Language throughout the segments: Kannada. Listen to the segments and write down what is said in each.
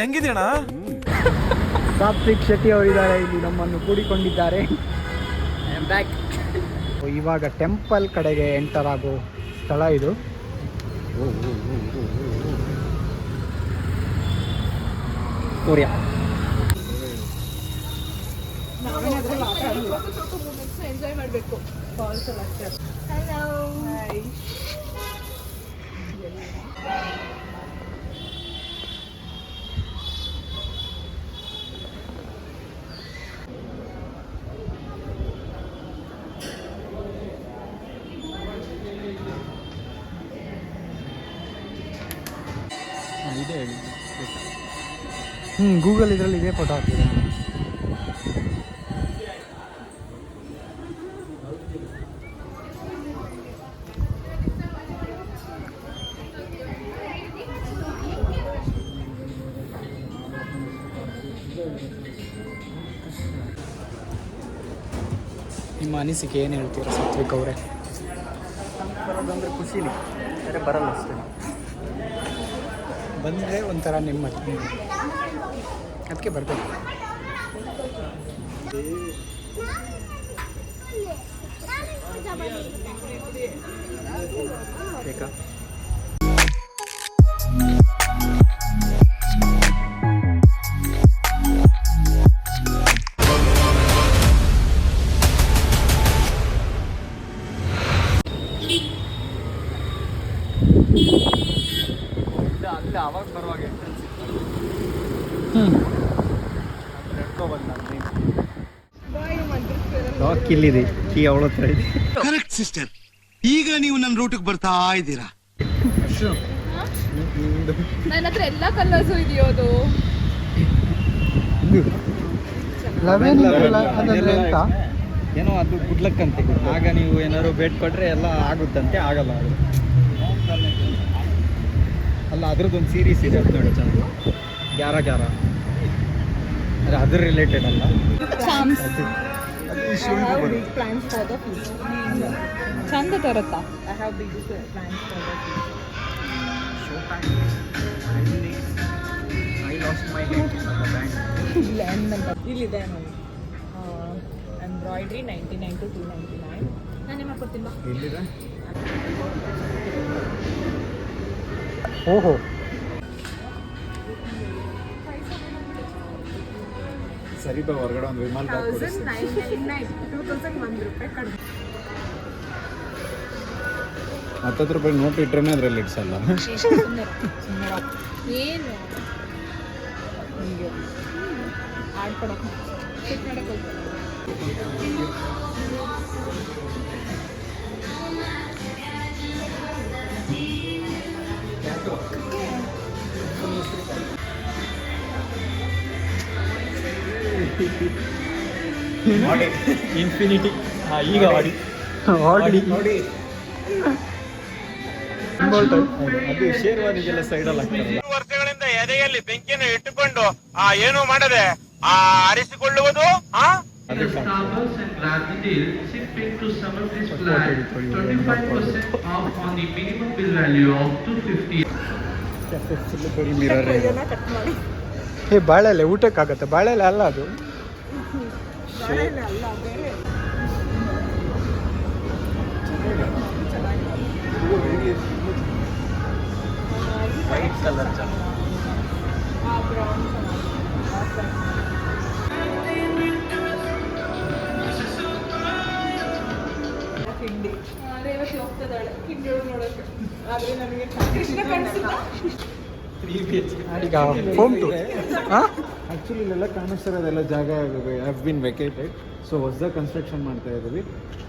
ಹೆಂಗಿದೀಣ? ಸಾತ್ವಿಕ್ ಶೆಟ್ಟಿ ಅವರಿದ್ದಾರೆ, ಇಲ್ಲಿ ನಮ್ಮನ್ನು ಕೂಡಿಕೊಂಡಿದ್ದಾರೆ. ಇವಾಗ ಟೆಂಪಲ್ ಕಡೆಗೆ ಎಂಟರ್ ಆಗೋ ಸ್ಥಳ ಇದು. ಕೋರಿಯಾ ಎಂಜಾಯ್ ಮಾಡಬೇಕು. ಹಲೋ ಇದೆ. ಗೂಗಲ್ ಇದರಲ್ಲಿ ಇದೇ ಫೋಟೋ ಹಾಕಿದೆ. ನಿಮ್ಮ ಅನಿಸಿಕೆ ಏನು ಹೇಳ್ತೀರಾ ಸಾತ್ವಿಕ್ ಅವರೇ? ಬರೋದಂದ್ರೆ ಖುಷಿನೇ, ಬೇರೆ ಬರಲ್ಲ ಅಷ್ಟೇ. ಬಂದರೆ ಒಂಥರ ನೆಮ್ಮದಿ, ಅದಕ್ಕೆ ಬರಬೇಕು. ಬೇಕಾ? ಅವಾಗ ಬರುವಾಗ ಲಾಕ್ ಇಲ್ಲಿದೆ, ಕೀ ಅವಳ ಹತ್ರ ಇದೆ. ಕರೆಕ್ಟ್ ಸಿಸ್ಟರ್, ಈಗ ನೀವು ನನ್ನ ರೂಟಿಗೆ ಬರ್ತಾ ಇದ್ದೀರಾ. ನನ್ನ ಹತ್ರ ಎಲ್ಲ ಕಲರ್ಸು ಇದೆಯೋದು. 11 ಏನೋ ಅದು ಗುಡ್ ಲಕ್ ಅಂತೆ. ಆಗ ನೀವು ಏನಾದ್ರು ಬೇಟ್ ಕೊಟ್ರೆ ಎಲ್ಲ ಆಗುತ್ತಂತೆ, ಆಗಲ್ಲ ಅದು. ಅಲ್ಲ, ಅದ್ರದ್ದೊಂದು ಸೀರೀಸ್ ಇದೆ ಅದು ನೋಡಿ, ಚೆನ್ನಾಗಿ. ಗ್ಯಾರ ಅದ್ರ ರಿಲೇಟೆಡ್ ಅಲ್ಲ. ಚಂದ ತರುತ್ತಾ? ಇಲ್ಲಿದೆ ನೋಡಿ, ಎಂಬ್ರಾಯ್ಡ್ರಿ 99 to 299. ನಾನೇ ಮಾಡ್ಕೊಡ್ತೀನಿ ಬಾ. ಓಹೋ, ಸರಿ ಬಾ, ಹೊರಗಡೆ ಒಂದು ವಿಮಾನ 2001 ರೂಪಾಯಿ ಕಡಿಮೆ. 10 ರೂಪಾಯಿ ನೋಟ್ ಇಟ್ರೇನೆ ಅದ್ರಲ್ಲಿ ಇಡ್ಸಲ್ಲ. ಏನು ಆಡ್ಕೊಡಕ್ಕೆ ಚೆಕ್ ಮಾಡಕ್ಕೆ ಹೋಗ್ತಾರೆ. ಇನ್ಫಿನಿಟಿ ಈಗ ಆಡಿ ನೋಡಿ, ಅದು ಶೇರ್ವಾನಿಗೆಲ್ಲ ಸೈಡಲ್ಲಿ ಆಗ್ತಾರಲ್ಲ. ವರ್ಷಗಳಿಂದ ಎದೆಯಲ್ಲಿ ಬೆಂಕಿಯನ್ನು ಇಟ್ಟುಕೊಂಡು ಏನು ಮಾಡದೆ ಆರಿಸಿಕೊಳ್ಳುವುದು. Starbucks and Gratidale shipping to summer this flat 25% off on the minimum bill value of 250. ಏ ಬಾಳೆಲೆ ಊಟಕ್ಕಾಗತ್ತೆ? ಬಾಳೆಲೆ ಅಲ್ಲ ಅದು. ವೈಟ್ ಕಲರ್ ರೇವತಿ ಹೋಗ್ತದಾಳೆ ಕಿಂಡಿ ನೋಡೋಕೆ. ಆದ್ರೆ ನನಗೆ ಕೃಷ್ಣ ಕಾಣಿಸಿಲ್ಲ. ಈಗ ಹೋಮ್ ಟು ಆ್ಯಕ್ಚುಲಿ ಇಲ್ಲೆಲ್ಲ ಕಾಣಿಸ್ತಿರೋದೆಲ್ಲ ಜಾಗ ಹ್ಯಾವ್ ಬಿನ್ ವೆಕೇಟೆಡ್. ಸೊ ಹೊಸದಾಗಿ ಕನ್ಸ್ಟ್ರಕ್ಷನ್ ಮಾಡ್ತಾ ಇದ್ದೀವಿ.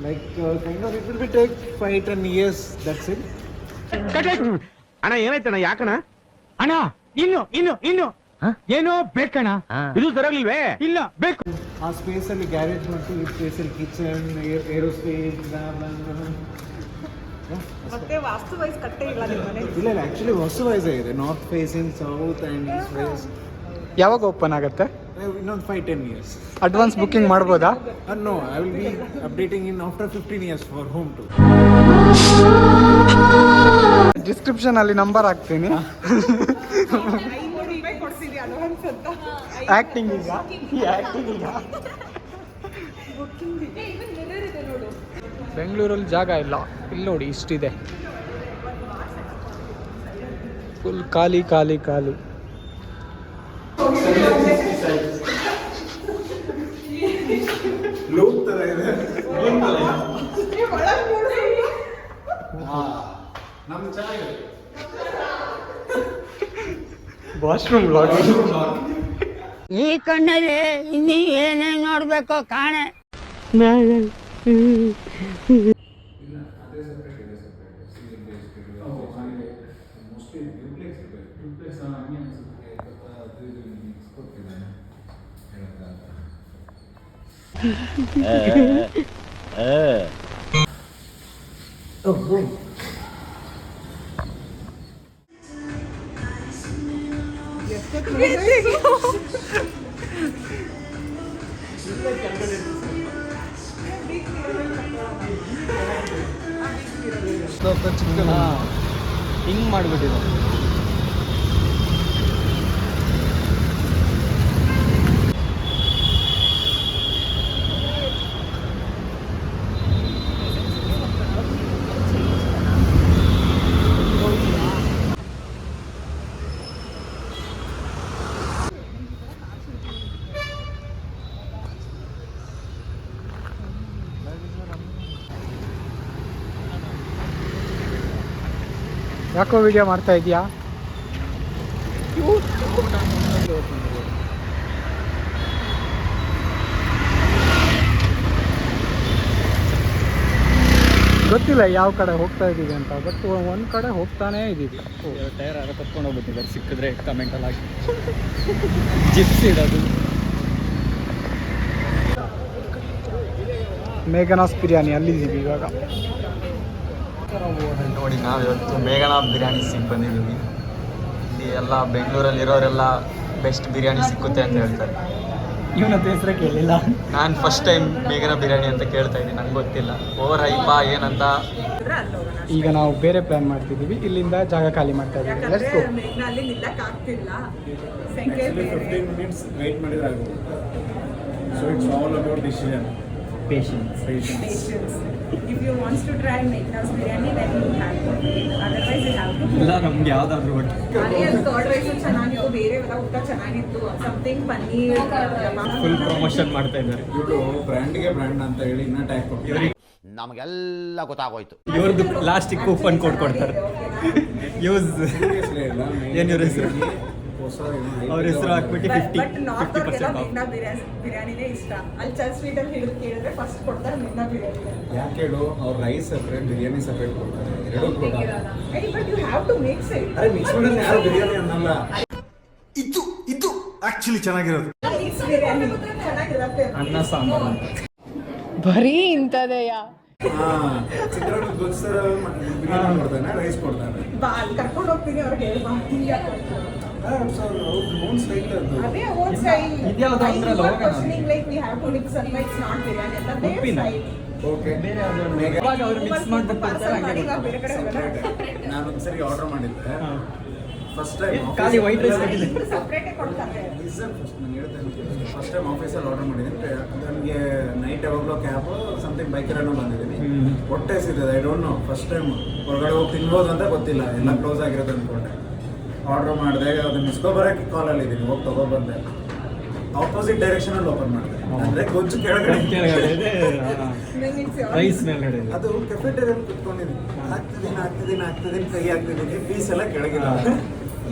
Like kind of it will be take 5-10 years, that's it. ಅಣ್ಣ ಏನಾಯ್ತಣ್ಣ? ಯಾಕಣ್ಣ ಅಣ್ಣ? ಇನ್ನು ಏನೋ ಬೇಕಣ್ಣ. ಇದು ಸರಿಯಾಗಿಲ್ವೇ? ಇಲ್ಲ ಬೇಕು. ಆ ಸ್ಪೇಸಲ್ಲಿ ಗ್ಯಾರೇಜ್ ಮತ್ತು ಈ ಸ್ಪೇಸಲ್ಲಿ ಕಿಚನ್, ಏರೋಸ್ಪೇಸ್, ಮತ್ತೆ ವಾಸ್ತು ವೈಸ್ ಕಟ್ಟೆ ಇಲ್ಲ ನಿಮ್ಮ ಮನೆ? ಇಲ್ಲ ಆ್ಯಕ್ಚುಲಿ ಹೊಸವೈಸೇ ಇದೆ. North facing, south and east face. ಯಾವಾಗ ಓಪನ್ ಆಗುತ್ತೆ? ಇನ್ನೊಂದು 5-10 years. ಅಡ್ವಾನ್ಸ್ ಬುಕ್ಕಿಂಗ್ ಮಾಡ್ಬೋದಾ? No, I will be updating in after 15 years for home tour. Description ಅಲ್ಲಿ ನಂಬರ್ ಹಾಕ್ತೀನಿ. 500 ರೂಪಾಯಿ ಮಾಡಿಸಿದೀವಿ ಅಡ್ವಾನ್ಸ್ ಅಂತ ಆ್ಯಕ್ಟಿಂಗ್ ಈಗ ಈ ಆ್ಯಕ್ಟಿಂಗ್ ಈಗ ಬುಕ್ಕಿಂಗ್ ಇದೆ ಇವನ್ ಮಿರರ್ ಇದೆ ನೋಡು ಬೆಂಗಳೂರಲ್ಲಿ ಜಾಗ ಇಲ್ಲ ಇಲ್ಲಿ ನೋಡಿ ಇಷ್ಟಿದೆ ಫುಲ್ ಖಾಲಿ ಖಾಲಿ ಖಾಲಿ ಲೂಪ್ ತರ ಇದೆ ಒಳಗೆ ನೋಡು ನಮ್ ಚೆನ್ನಾಗಿದೆ ವಾಶ್ರೂಮ್ ಬ್ಲಾಗ್ ಈ ಕಣ್ಣಲ್ಲಿ ಇನ್ನೀ ಏನೇನು ನೋಡ್ಬೇಕೋ ಕಾಣೆ ಹಿಂಗೆ ಮಾಡಿಬಿಟ್ಟಿದೆ. ಯಾಕೋ ವಿಡಿಯೋ ಮಾಡ್ತಾ ಇದೀಯಾ ಗೊತ್ತಿಲ್ಲ ಯಾವ ಕಡೆ ಹೋಗ್ತಾ ಇದ್ದೀವಿ ಅಂತ ಬಟ್ ಒಂದು ಕಡೆ ಹೋಗ್ತಾನೇ ಇದ್ದೀವಿ ಟೈರ್ ಯಾರೋ ಕತ್ಕೊಂಡು ಹೋಗ್ಬಿಟ್ಟಿದ್ದಾರೆ ಸಿಕ್ಕಿದ್ರೆ ಕಮೆಂಟಲ್ಲಿ ಹಾಕಿ ಜಿಪ್ಸ್ ಇಡೋದು. ಮೇಘನಾಸ್ ಬಿರಿಯಾನಿ ಅಲ್ಲಿದ್ದೀವಿ ಇವಾಗ ನೋಡಿ ನಾವು ಇವತ್ತು ಮೇಘನಾ ಬಿರಿಯಾನಿ ಸಿಕ್ಕಿ ಬಂದಿದ್ದೀವಿ. ಇಲ್ಲಿ ಎಲ್ಲ ಬೆಂಗಳೂರಲ್ಲಿರೋರೆಲ್ಲ ಬೆಸ್ಟ್ ಬಿರಿಯಾನಿ ಸಿಕ್ಕುತ್ತೆ ಅಂತ ಹೇಳ್ತಾರೆ. ಇವನದ್ದು ಹೆಸರೇ ಕೇಳಿಲ್ಲ ನಾನು ಫಸ್ಟ್ ಟೈಮ್ ಮೇಘನಾ ಬಿರಿಯಾನಿ ಅಂತ ಕೇಳ್ತಾ ಇದ್ದೀನಿ, ನಂಗೆ ಗೊತ್ತಿಲ್ಲ ಓವರ್ ಹೈಪಾ ಏನಂತ. ಈಗ ನಾವು ಬೇರೆ ಪ್ಲಾನ್ ಮಾಡ್ತಿದ್ದೀವಿ ಇಲ್ಲಿಂದ ಜಾಗ ಖಾಲಿ ಮಾಡ್ತಾ ಇದ್ದೀವಿ ಲೆಟ್ಸ್ ಗೋ ಅಲ್ಲಿ ನಿಲ್ಲಕ್ ಆಗ್ತಿಲ್ಲ ಸಂಖ್ಯೆ 15 minutes wait ಮಾಡಿದ್ರೆ ಆಗುತ್ತೆ. So it's all about decision. Patience. patience. If you want to try Meghna's biryani, then you have to wait. Otherwise, you have to. ಇಲ್ಲ ನಮ್ಗೆ ಯಾವ್ದಾದ್ರು ಒಟ್ಟು ಅಲ್ಲಿ ಅದು ಕರ್ಡ್ ರೈಸು ಚೆನ್ನಾಗಿತ್ತು, ಬೇರೆ ಎಲ್ಲ ಊಟ ಚೆನ್ನಾಗಿತ್ತು. ಸಮಥಿಂಗ್ ಪನ್ನೀರ್ ಫುಲ್ ಪ್ರಮೋಷನ್ ಮಾಡ್ತಾ ಇದ್ದಾರೆ. ಇವರು ಬ್ರ್ಯಾಂಡ್ಗೆ ಬ್ರ್ಯಾಂಡ್ ಅಂತ ಹೇಳಿ ಇನ್ನ ಟ್ಯಾಗ್ ಕೊಡ್ತಾರೆ. ನಮಗೆಲ್ಲ ಗೊತ್ತಾಗೋಯ್ತು. ಇವ್ರದ್ದು ಲಾಸ್ಟಿಗೆ ಕೂಪನ್ ಕೊಡ್ತಾರೆ. ಯೂಸ್ Seriously ಅಲ್ಲ, ಏನು ಇವ್ರ ಹೆಸರು? ಹೊಸ ಅವ್ರ ಹೆಸರು ಹಾಕ್ಬಿಟ್ಟು ಬಟ್ ನಾರ್ತ್ ಅವ್ರಿಗೆಲ್ಲ 50% ಮೆಘ್ನಾ ಬಿರಿಯಾನಿನೇ ಇಷ್ಟ. ಅಲ್ಲಿ ಚರ್ಚ್ ಸ್ವೀಟ್ ಅಲ್ಲಿ ಹಿಡಿದು ಕೇಳಿದ್ರೆ ಫಸ್ಟ್ ಕೊಡ್ತಾರೆ ಮೆಘ್ನಾ ಬಿರಿಯಾನಿ. ಯಾಕೆ ಹೇಳು, ಅವ್ರ ರೈಸ್ ಸಪ್ರೇಟ್ ಬಿರಿಯಾನಿ ಸಪ್ರೇಟ್ ಕೊಡ್ತಾರೆ, ಎರಡೂ ಕೊಡ್ತಾರೆ. But you have to mix it. ಅರೆ ಮಿಕ್ಸ್ ಮಾಡಿದ್ರೆ ಯಾರು ಬಿರಿಯಾನಿ ಅನ್ನಲ್ಲ. ಇದು ಆಕ್ಚುಲಿ ಚೆನ್ನಾಗಿರೋದು. ಮಿಕ್ಸ್ ಬಿರಿಯಾನಿ ಚೆನ್ನಾಗಿರುತ್ತೆ. ಅನ್ನ ಸಾಂಬಾರು ಅಂತ. ಬರೀ ಇಂಥದೆಯ ಚಿತ್ರಾನ್ನ ಗೊಜ್ಜರ ಬಿರಿಯಾನಿ ಕೊಡ್ತಾನೆ, ರೈಸ್ ಕೊಡ್ತಾನೆ. ಬಾ ಅಲ್ಲಿ ಕರ್ಕೊಂಡು ಹೋಗ್ತೀನಿ ಅವ್ರಿಗೆ ಹೇಳಿ ಬಾ ಹಿಂಗೆ ಓನ್ ಸ್ಟೈಲ್ ಅದು. ಅದೇ ಓನ್ ಸ್ಟೈಲ್. ಇದ್ಯಾವ್ದು ಅಂದ್ರೆ ಅಲ್ಲ, ಹೋಗೋಣ. Like we have to mix and it's not biryani ಅಂತ ದೇ ಉಪ್ಪಿನ. ಸ್ಟೈಲ್. ಓಕೆ. ಅವಾಗ ಅವ್ರು ಮಿಕ್ಸ್ ಮಾಡ್ಬಿಟ್ಟು ಪಾರ್ಸಲ್ ಮಾಡಿ ಇವಾಗ ಬೇರೆ ಕಡೆ ಹೋಗೋಣ. ನಾನು ಒಂದ್ಸರಿ ಆರ್ಡರ್ ಮಾಡಿದ್ದೆ ಫಸ್ಟ್ ಟೈಮ್. ಖಾಲಿ ವೈಟ್ ರೈಸ್ ಕೊಟ್ಟಿದ್ದೆ. ಸಪ್ರೇಟೇ ಕೊಡ್ತಾರೆ. ನಾನು ಹೇಳ್ತೇನೆ, ಫಸ್ಟ್ ಟೈಮ್ ಆಫೀಸಲ್ಲಿ ಆರ್ಡರ್ ಮಾಡಿದ್ದೀನಿ. ನನಗೆ ನೈಟ್ ಯಾವಾಗಲೂ ಕ್ಯಾಬ್ ಸಮಥಿಂಗ್ ಬೈಕರನ್ನು ಬಂದಿದ್ದೀನಿ. ಹೊಟ್ಟೆ ಸಿಗ್ತದೆ, I don't know. First time ಹೊರಗಡೆ ಹೋಗಿ ತಿನ್ಬೋದು ಅಂತ ಗೊತ್ತಿಲ್ಲ, ಎಲ್ಲ ಕ್ಲೋಸ್ ಆಗಿರೋದು ಅಂದ್ಕೊಂಡೆ. ಆರ್ಡರ್ ಮಾಡಿದೆ, ಅದನ್ನ ಇಸ್ಕೊಬರೋಕ್ಕೆ ಕಾಲಲ್ಲಿ ಇದ್ದೀನಿ, ಹೋಗಿ ತೊಗೊಬಂದೆ. ಆಪೋಸಿಟ್ ಡೈರೆಕ್ಷನಲ್ಲಿ ಓಪನ್ ಮಾಡಿದೆ, ಅಂದರೆ ಗೊಜ್ಜು ಕೆಳಗಡೆ ರೈಸ್ ಮೇಲ್ಗಡೆ ಇದೆ. ಅದು ಕೆಫೆಟೇರಿಯಲ್ಲಿ ಕುತ್ಕೊಂಡಿದ್ದೀನಿ, ಹಾಕ್ತಿದ್ದೀನಿ ಕೈ ಹಾಕ್ತಿದ್ದೀನಿ, ಪೀಸ್ ಎಲ್ಲ ಕೆಳಗಿಲ್ಲ.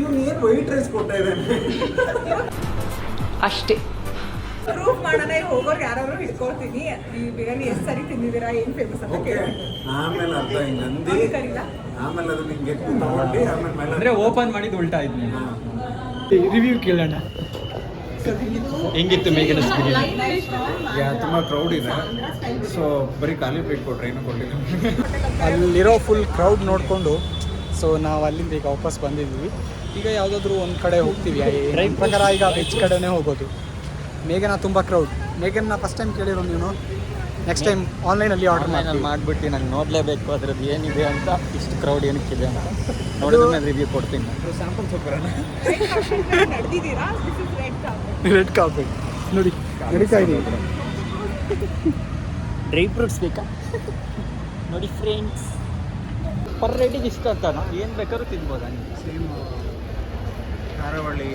ಇವ್ನು ಏನು ವೈಟ್ ರೈಸ್ ಕೊಡ್ತಾ ಇದ್ದಾನೆ. ಅಷ್ಟೇ. ಪ್ರೂಫ್ ಮಾಡೋಣ, ಹೋಗೋರು ಯಾರು ಹಿಡ್ಕೊಳ್ತೀನಿ. ಈ ಬಿರಿಯಾನಿ ಎಷ್ಟು ಸರಿ ತಿಂದಿದ್ದೀರಾ, ಏನು ಫೇಮಸ್ ಅಂತ ಓಕೆ. ಕೇಳಿ ಆಮೇಲೆ ಅರ್ಧ ಹಿಂಗೆ ಅಂದು, ಕರೀಲ. ಆಮೇಲೆ ಅದು ನಿಂಗೆ ತಗೊಂಡು ಆಮೇಲೆ ಅಂದ್ರೆ ಓಪನ್ ಮಾಡಿದ್ದು ಉಲ್ಟಾ ಇದ್ನಿ. ರಿವ್ಯೂ ಕೇಳೋಣ. ಹೆಂಗಿತ್ತು ಮೇಘನ ಬಿರಿಯಾನಿ? ತುಂಬ ಕ್ರೌಡ್ ಇದೆ, ಸೊ ಬರೀ ಖಾಲಿ ಪ್ಲೇಟ್ ಕೊಟ್ರೆ ಏನು ಕೊಡಲಿಲ್ಲ. ಅಲ್ಲಿರೋ ಫುಲ್ ಕ್ರೌಡ್ ನೋಡಿಕೊಂಡು ಸೊ ನಾವು ಅಲ್ಲಿಂದ ಈಗ ವಾಪಸ್ ಬಂದಿದ್ದೀವಿ. ಈಗ ಯಾವುದಾದ್ರೂ ಒಂದು ಕಡೆ ಹೋಗ್ತೀವಿ. ಟ್ರೈನ್ ಪ್ರಕಾರ ಈಗ ವೆಜ್ ಕಡೆನೇ ಹೋಗೋದು. ಮೇಘನ ತುಂಬ ಕ್ರೌಡ್. ಮೇಘನ್ನ ಫಸ್ಟ್ ಟೈಮ್ ಕೇಳಿರೋ ನೀವು? ನೆಕ್ಸ್ಟ್ ಟೈಮ್ ಆನ್ಲೈನಲ್ಲಿ ಆರ್ಡರ್ ಆನ್ಲೈನಲ್ಲಿ ಮಾಡಿಬಿಟ್ಟು ನಂಗೆ ನೋಡಲೇಬೇಕು ಅದ್ರದ್ದು ಏನಿದೆ ಅಂತ, ಇಷ್ಟು ಕ್ರೌಡ್ ಏನಕ್ಕಿದೆ ಅಂತ ನೋಡಿದ್ರೆ ರಿವ್ಯೂ ಕೊಡ್ತೀನಿ. ಸ್ಯಾಂಪಲ್ ಸೂಪರ್ ನಡೆದಿದ್ದೀರಾ? This is red carpet. Red carpet ನೋಡಿ, ನಡೀತಾ ಇದೆ. ಡ್ರೈ ಫ್ರೂಟ್ಸ್ ಬೇಕಾ ನೋಡಿ ಫ್ರೆಂಡ್ಸ್, ಪರ್ ರೇಟಿಗೆ ಇಷ್ಟ ಅಂತ ನಾವು ಏನು ಬೇಕಾದ್ರೂ ತಿನ್ಬೋದಾ ನೀವು. ಧಾರಾವಳಿ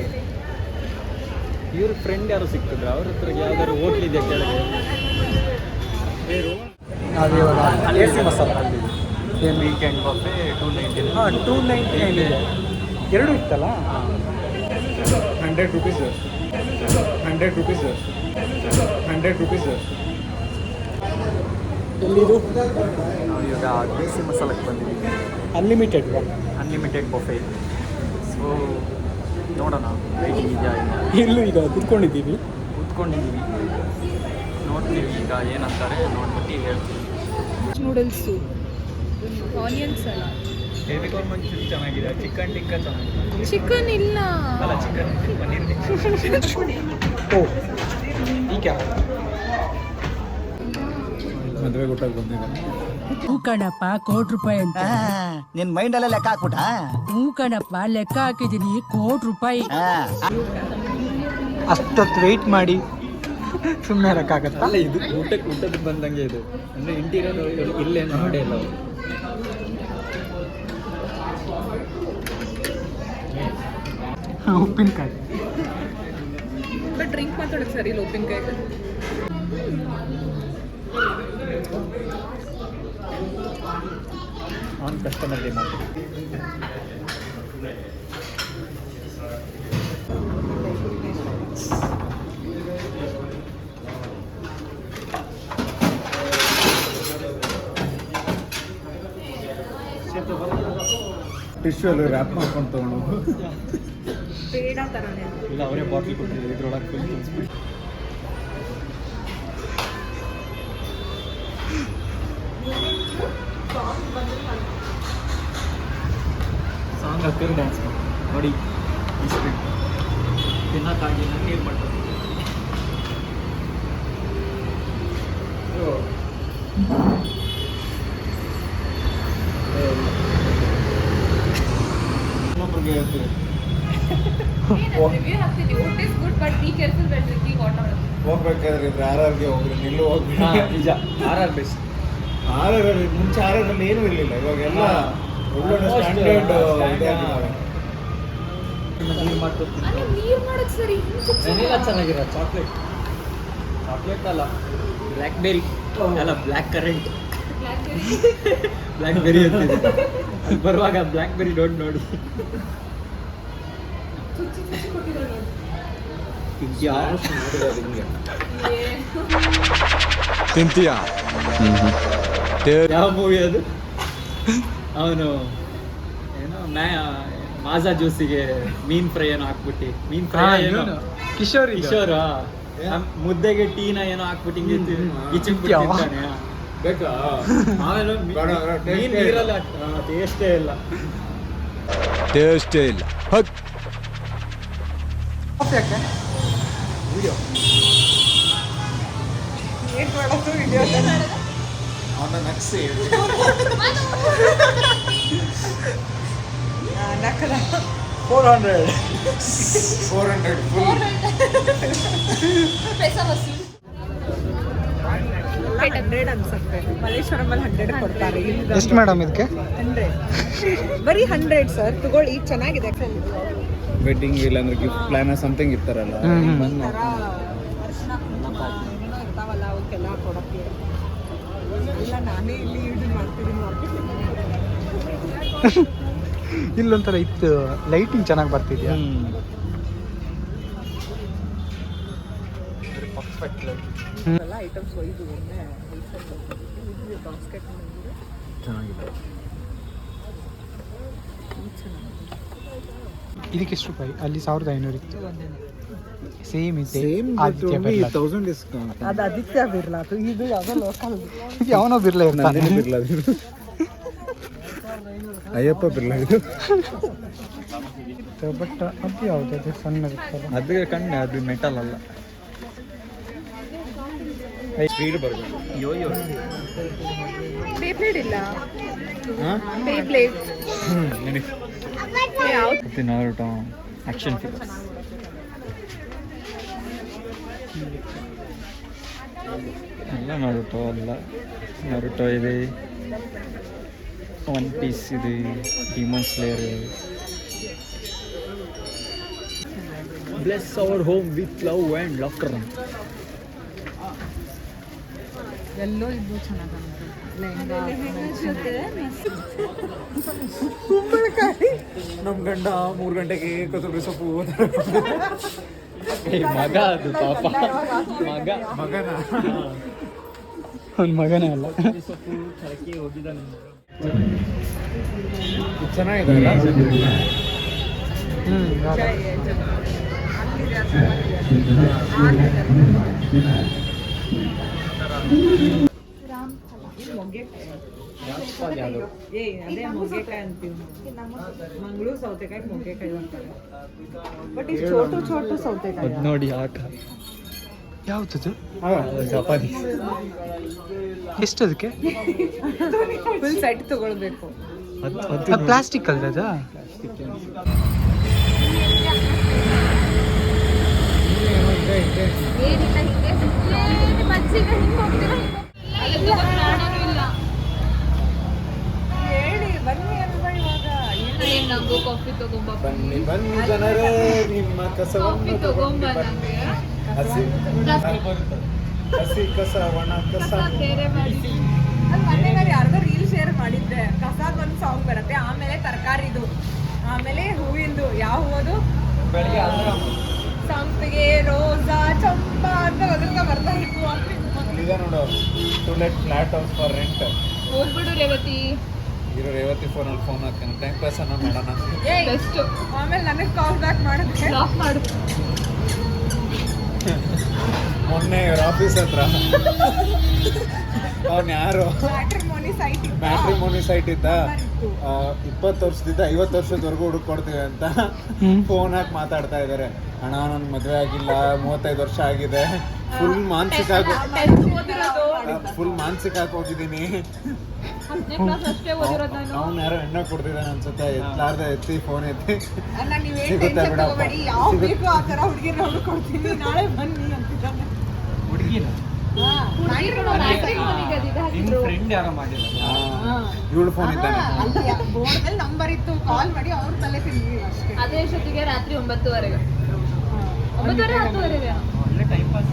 ಇವ್ರ ಫ್ರೆಂಡ್ ಯಾರು ಸಿಕ್ಕಿದ್ರು, ಅವ್ರ ಹತ್ರ ಯಾವ್ದಾದ್ರು ಹೋಟ್ಲ್ ಇದೆಯಾ ಕೆಳಗೆ? ನಾವು ಇವಾಗ AC ಮಸಾಲ ಏನು ವೀಕೆಂಡ್ ಬಫೆ 290. ಹಾಂ 299 ಇದೆ. ಎರಡು ಇತ್ತಲ್ಲ. 100 rupees. 100 rupees. 100 rupees. ಎಲ್ಲಿದು? ನಾವು ಇವಾಗ ದೇಸಿ ಮಸಾಲಕ್ಕೆ ಬಂದಿದ್ದೀವಿ, ಅನ್ಲಿಮಿಟೆಡ್. Unlimited buffet. ಸೊ ನೋಡೋಣ ರೇಟಿಂಗ್ ಇದೆಯಾ ಇಲ್ಲ. ಇಲ್ಲೂ ಈಗ ಕುತ್ಕೊಂಡಿದ್ದೀವಿ. ಕೂತ್ಕೊಂಡಿದ್ದೀವಿ, ನೋಡ್ತೀವಿ ಈಗ ಏನಂತಾರೆ, ನೋಡ್ಬಿಟ್ಟು ಹೇಳ್ತೀವಿ. Noodles, onion salad, baby corn manchurian ಚೆನ್ನಾಗಿದೆ, ಚಿಕನ್ ಟಿಕ್ಕ ಚೆನ್ನಾಗಿದೆ. ಚಿಕನ್ ಇಲ್ಲ. ಅಲ್ಲ ಚಿಕನ್ ಪನ್ನೀರ್ ಟಿಕ್ಕ. ಓ ಈಗ ಮದುವೆ ಊಟಕ್ಕೆ ಬಂದಿದ್ದಾನೆ. ಹೂ ಕಣಪ್ಪ, ₹1,00,00,000 ಅಂತ. ನಿನ್ ಮೈಂಡಲ್ಲೇ ಲೆಕ್ಕ ಹಾಕ್ಬಿಟ್ಟ. ಹೂ ಕಣಪ್ಪ, ಲೆಕ್ಕ ಹಾಕಿದ್ದೀನಿ, ₹1,00,00,000. ಅಷ್ಟೊತ್ತು ವೆಯ್ಟ್ ಮಾಡಿ ಸುಮ್ಮನೆ ಇರೋಕ್ಕಾಗತ್ತಾ? ಅಲ್ಲ ಇದು ಊಟಕ್ಕೆ ಬಂದಂಗೆ ಇದು, ಅಂದರೆ ಇಂಟೀರಿಯರ್ ಇಲ್ಲೇನು ಮಾಡೇ ಇಲ್ಲ ಅವರು. ಉಪ್ಪಿನಕಾಯಿ ಬಟ್ ಡ್ರಿಂಕ್ ಮಾತಾಡೋದು ಸರಿ ಇಲ್ಲ ಉಪ್ಪಿನಕಾಯಿ. ಆನ್ ಕಸ್ಟಮರ್ಗೆ ಮಾತು. ಟಿಶ್ಯೂ ಅಲ್ಲಿ ರ್ಯಾಪ್ ಮಾಡ್ಕೊಂಡು ತೊಗೊಂಡು ಬೇಡ ಥರನೇ. ಇಲ್ಲ ಅವರೇ ಬಾಟ್ಲ್ ಕೊಟ್ಟಿದ್ರು, ಇದ್ರೊಳಗೆ ಫುಲ್ ತುಂಬಿಸ್ಬಿಟ್ಟು. ಸಾಂಗ್ ಹಾಕಿದ್ರೆ ಡ್ಯಾನ್ಸ್ ಮಾಡಿ ನೋಡಿ, ಇಸ್ಬಿಟ್ಟು ತಿನ್ನೋಕ್ಕಾಗಿಲ್ಲ ನೀರು ಮಾಡ್ತಾರೆ. ಇನ್ನೊಬ್ರಿಗೆ ಹೇಳ್ತೀವಿ ರಿವ್ಯೂ ಹಾಕ್ತಿದ್ದೀವಿ. ಊಟ is good but be careful when drinking water. ಹೋಗ್ಬೇಕಾದ್ರೆ ಇದ್ರೆ ಆರ್ಆರ್ಗೆ ಹೋಗ್ರಿ, ನಿಲ್ಲು ಹೋಗ್ಬಿಡಿ. ನಿಜ ಆರ್ ಬೆಸ್ಟ್. ಆರ್ಆರಲ್ಲಿ ಮುಂಚೆ ಆರ್ಆರಲ್ಲಿ ಏನೂ ಇರಲಿಲ್ಲ, ಇವಾಗೆಲ್ಲ ಒಳ್ಳೊಳ್ಳೆ ಸ್ಟ್ಯಾಂಡರ್ಡ್ ಇದೆ ಆಗಿದ್ದಾವೆ. ನೀರು ಮಾಡ್ಕೊಡ್ತೀನಿ. ನೀರು ಮಾಡೋದು ಸರಿ. ವೆನಿಲಾ ಚೆನ್ನಾಗಿರೋ, ಚಾಕ್ಲೇಟ್ ಅಲ್ಲ, ಬ್ಲ್ಯಾಕ್ಬೆರಿ ಅಲ್ಲ, ಬ್ಲ್ಯಾಕ್ ಕರೆಂಟ್, ಬ್ಲ್ಯಾಕ್ಬೆರಿ ಅಂತಿದೆ. ಅಲ್ಲಿ ಬರುವಾಗ ಬ್ಲ್ಯಾಕ್ಬೆರಿ ನೋಡಿ ತಿಂತೀಯಾ? ಯಾವ ಮೂವಿ ಅದು? ಅವನು ಏನೋ ಮಾಜಾ ಜ್ಯೂಸಿಗೆ ಮೀನ್ ಫ್ರೈ ಏನೋ ಹಾಕ್ಬಿಟ್ಟು, ಮೀನ್ ಫ್ರೈ ಏನೋ ಕಿಶೋರ್ ಕಿಶೋರ ಮುದ್ದೆಗೆ ಟೀನ ಏನೋ ಹಾಕ್ಬಿಟ್ಟು ಹಿಂಗೆ ತಿಂತಾನೆ. ಬೇಕಾ? ಆಮೇಲೆ ಮೀನ್ ನೀರಲ್ಲಿ ಟೇಸ್ಟೇ ಇಲ್ಲ. ಟೇಸ್ಟೇ ಇಲ್ಲ. ಯಾಕೆ ವಿಡಿಯೋ ಏನು ಮಾಡೋದು ವಿಡಿಯೋ ಅವನ್ನ ನಗ್ಸಿ ನಕಲ 400 ಫುಲ್. ಎಲ್ಲ 100 ಅನ್ಸುತ್ತೆ. ಮಲ್ಲೇಶ್ವರಮಲ್ಲಿ 100 ಕೊಡ್ತಾರೆ. ಎಷ್ಟು ಮೇಡಮ್ ಇದಕ್ಕೆ? 100 ಬರೀ 100 ಸರ್. ತಗೊಳ್ಳಿ, ಚೆನ್ನಾಗಿದೆ. ವೆಡ್ಡಿಂಗ್ ಇಲ್ಲಾಂದ್ರೆ ಗಿಫ್ಟ್ ಪ್ಲಾನ್ ಸಮಥಿಂಗ್ ಇರ್ತಾರಲ್ಲ, ಒಂಥರ ಅರ್ಶಿನ ಕುಂಕುಮ ಏನೋ ಇರ್ತಾವಲ್ಲ, ಅವಕ್ಕೆಲ್ಲ ಕೊಡೋಕ್ಕೆ. ಇಲ್ಲ ನಾನೇ ಇಲ್ಲಿ ಯೂಸ್ ಮಾಡ್ತಿದ್ದೀನಿ ಮಾರ್ಕೆಟ್. ಇಲ್ಲೊಂಥರ ಇತ್ತು, ಲೈಟಿಂಗ್ ಚೆನ್ನಾಗಿ ಬರ್ತಿದ್ಯಾ? ಎಲ್ಲ ಐಟಮ್ಸ್ ಒಯ್ದು ಒಮ್ಮೆ ಬಾಸ್ಕೆಟ್ ಚೆನ್ನಾಗಿದೆ. ಇದಕ್ಕೆ ಎಷ್ಟು ರೂಪಾಯಿ? ಅಲ್ಲಿ 1500 ಇತ್ತು. ಸೇಮ್ ಇದೆ. ಆದಿತ್ಯ ಬಿರ್ಲಾ 1000 ಡಿಸ್ಕೌಂಟ್. ಅದು ಆದಿತ್ಯ ಬಿರ್ಲಾ, ಇದು ಯಾವುದೋ ಲೋಕಲ್. ಯಾವನೋ ಬಿರ್ಲಾ ಇರ್ತಾನೆ. ಬಿರ್ಲಾ ಅಯ್ಯಪ್ಪ ಬಿರ್ಲಾ ಇದು. ಬಟ್ ಅದು ಯಾವುದು ಸಣ್ಣ ಇರ್ತಲ್ಲ, ಅದು ಕಣ್ಣೆ, ಅದು ಮೆಟಲ್ ಅಲ್ಲ. ಸ್ಪೀಡ್ ಬರಬೇಕು. ಯೋಯೋ ಬೇಬ್ಲೇಡ್ ಇಲ್ಲ ಬೇಬ್ಲೇಡ್ ಮತ್ತೆ ನಾರುಟೋ ಆಕ್ಷನ್ ಫಿಗರ್ಸ್ ಎಲ್ಲ ನಾರುಟೋ ಅಲ್ಲ, ನಾರುಟೋ ಇದೆ, ಒನ್ ಪೀಸ್ ಇದೆ, ಡಿಮನ್ ಸ್ಲೇಯರ್ ಇದೆ. Bless our home with love and laughter. ಎಲ್ಲೋ ಇದ್ದು ಚೆನ್ನಾಗಿ ನಮ್ಮ ಗಂಡ 3 ಗಂಟೆಗೆ ಕೊತ್ತಂಬರಿ ಸೊಪ್ಪು ಮಗ ಅದು ಪಾಪ, ಮಗನ ಅವ್ನ ಮಗನೇ ಅಲ್ಲ. ಸೊಪ್ಪು ಛಳಕೆ ಹೋಗಿದ್ದಾನೆ. ಚೆನ್ನಾಗಿದೆ ಅಲ್ಲ? ಅದೇ ಮೊಗ್ಗೆಕಾಯಿ ಅಂತೀವಿ ಮಂಗಳೂರು ಸೌತೆಕಾಯಿ ಮೊಗ್ಗೆಕಾಯಿ ಅಂತಾರೆ. ಬಟ್ ಇದು ಚೋಟು ಚೋಟು ಸೌತೆಕಾಯಿ. ಅದು ನೋಡಿ ಆಕ ಯಾವ್ದು ಜಪಾನಿ. ಎಷ್ಟು ಅದಕ್ಕೆ? ಫುಲ್ ಸೆಟ್ ತಗೊಳ್ಬೇಕು. ಪ್ಲಾಸ್ಟಿಕ್ ಅಲ್ದ? ಹೇಳಿ ಬನ್ನಿ ಅಲ್ವಾ ಇವಾಗ. ನಂಗೂ ಕಾಫಿ ತಗೊಂಬ. ಬನ್ನಿ ಬನ್ನಿ ಜನರೇ, ನಿಮ್ಮ ಕಸವನ್ನು ತಗೊಂಡು ಬನ್ನಿ. ಹಸಿ ಕಸ, ಒಣ ಕಸ. ಬೇರೆ ಮಾಡಿ ಅಲ್ಲಿ ಮೊನ್ನೆ ನಾನು ಯಾರ್ದೋ ರೀಲ್ ಶೇರ್ ಮಾಡಿದ್ದೆ. ಕಸಾದ ಒಂದು ಸಾಂಗ್ ಬರುತ್ತೆ, ಆಮೇಲೆ ತರಕಾರಿದು, ಆಮೇಲೆ ಹೂವಿಂದು. ಯಾವ ಹೂವದು? ಸಂಪಿಗೆ, ರೋಸಾ, ಚಂಪಾ ಅಂತ ಅದ್ರಗ ಬರ್ತಾ ಇತ್ತು. ಈಗ ನೋಡು, to let flat house for rent. ಹೋಗ್ಬಿಡು ರೇವತಿ. ಇರೋ ರೇವತಿ ಫೋನಲ್ಲಿ ಫೋನ್ ಹಾಕ್ತಾನೆ, ಟೈಮ್ ಪಾಸ್ ಅನ್ನ ಮಾಡೋಣ. ಬೆಸ್ಟ್. ಆಮೇಲೆ ನನಗೆ ಕಾಲ್ ಬ್ಯಾಕ್ ಮಾಡಿದ್ರೆ ಲಾಕ್ ಮಾಡು. ಮೊನ್ನೆ ಇವ್ರ ಆಫೀಸ್ ಹತ್ರ ಅವ್ನು ಯಾರು ಮ್ಯಾಟ್ರಿಮೋನಿ ಸೈಟ್ ಇದ್ದ, 20 ವರ್ಷದಿಂದ 50 ವರ್ಷದವರೆಗೂ ಹುಡುಕ್ ಕೊಡ್ತೀವಿ ಅಂತ ಫೋನ್ ಹಾಕಿ ಮಾತಾಡ್ತಾ ಇದ್ದಾರೆ. ಅಣ್ಣ ನನ್ ಮದುವೆ ಆಗಿಲ್ಲ, 35 ವರ್ಷ ಆಗಿದೆ, ಫುಲ್ ಮಾನಸಿಕ ಹೋಗಿದ್ದೀನಿ. ಅವ್ನು ಯಾರೋ ಹೆಣ್ಣ ಕೊಡ್ತಿದ್ದಾನೆ ಅನ್ಸುತ್ತೆ, ಎತ್ತಲಾರ್ದ ಎತ್ತಿ ಫೋನ್ ಎತ್ತಿ ಸಿಗುತ್ತೆ ಬಿಡಪ್ಪ. ನಾಳೆ ಬನ್ನಿ ಅಂತಿದ್ದಾನೆ. ಹುಡುಗಿನ ಫ್ರೆಂಡ್ ಯಾರೋ ಮಾಡಿಲ್ಲ, ಇವಳು ಫೋನ್ ಇದ್ದಾನೆ. ಬೋರ್ಡ್ ಮೇಲೆ ನಂಬರ್ ಇತ್ತು, ಕಾಲ್ ಮಾಡಿ ಅವ್ರ ತಲೆ ತಿಂದ್ವಿ ಅಷ್ಟೇ. ಅದೇ ಅಷ್ಟೊತ್ತಿಗೆ ರಾತ್ರಿ 9:30 10:30 ಒಳ್ಳೆ ಟೈಮ್ ಪಾಸ್.